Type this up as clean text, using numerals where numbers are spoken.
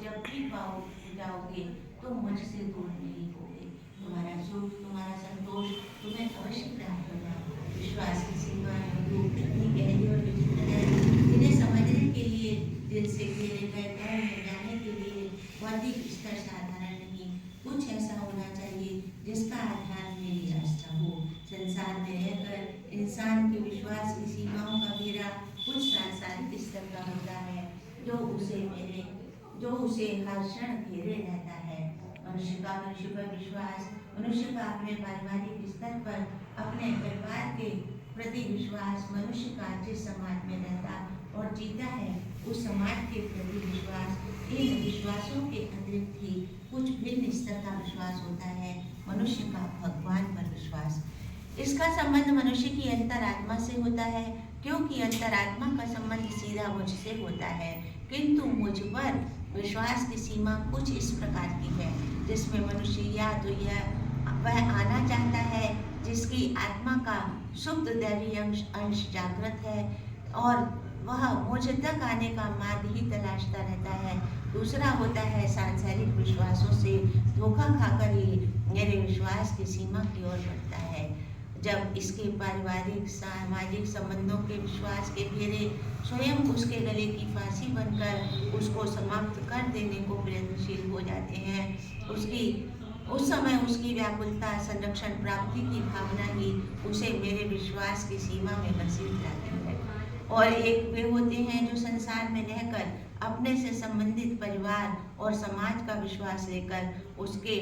जब भी जाओगे तो मुझसे दूर नहीं होगे। तुम्हारा सुख, तुम्हारा संतोष तुम्हें अवश्य प्राप्त होगा। विश्वास की सीमा इतनी गहरी और विचित्र है, इन्हें समझने के लिए दिल से घेरे गए गहन में जाने के लिए बौद्धिक स्तर साधारण नहीं, कुछ ऐसा होना चाहिए जिसका आधार मेरी आस्था हो। संसार में रहकर इंसान के विश्वास की सीमाओं का घेरा कुछ सांसारिक स्तर का होता है, जो उसे हर क्षण घेरे रहता है। मनुष्य पर विश्वास, मनुष्य का अपने पारिवारिक स्तर पर अपने परिवार के प्रति विश्वास, मनुष्य का जिस समाज में रहता और जीता है उस समाज के प्रति विश्वास, इन विश्वासों के अतिरिक्त ही कुछ भिन्न स्तर का विश्वास होता है, मनुष्य का भगवान पर विश्वास। इसका संबंध मनुष्य की अंतरात्मा से होता है, क्योंकि अंतरात्मा का संबंध सीधा मुझसे होता है। किंतु मुझ पर विश्वास की सीमा कुछ इस प्रकार की है, जिसमें मनुष्य या तो वह आना चाहता है जिसकी आत्मा का शुद्ध दैवी अंश जागृत है और वह मुझ तक आने का मार्ग ही तलाशता रहता है। दूसरा होता है सांसारिक विश्वासों से धोखा खाकर ही मेरे विश्वास की सीमा की ओर बढ़ता है। जब इसके पारिवारिक सामाजिक संबंधों के विश्वास के घेरे स्वयं उसके गले की फांसी बनकर उसको समाप्त कर देने को प्रयत्नशील हो जाते हैं, उस समय उसकी व्याकुलता, संरक्षण प्राप्ति की भावना ही उसे मेरे विश्वास की सीमा में घसीट लाती है। और एक वे होते हैं जो संसार में रहकर अपने से संबंधित परिवार और समाज का विश्वास लेकर उसके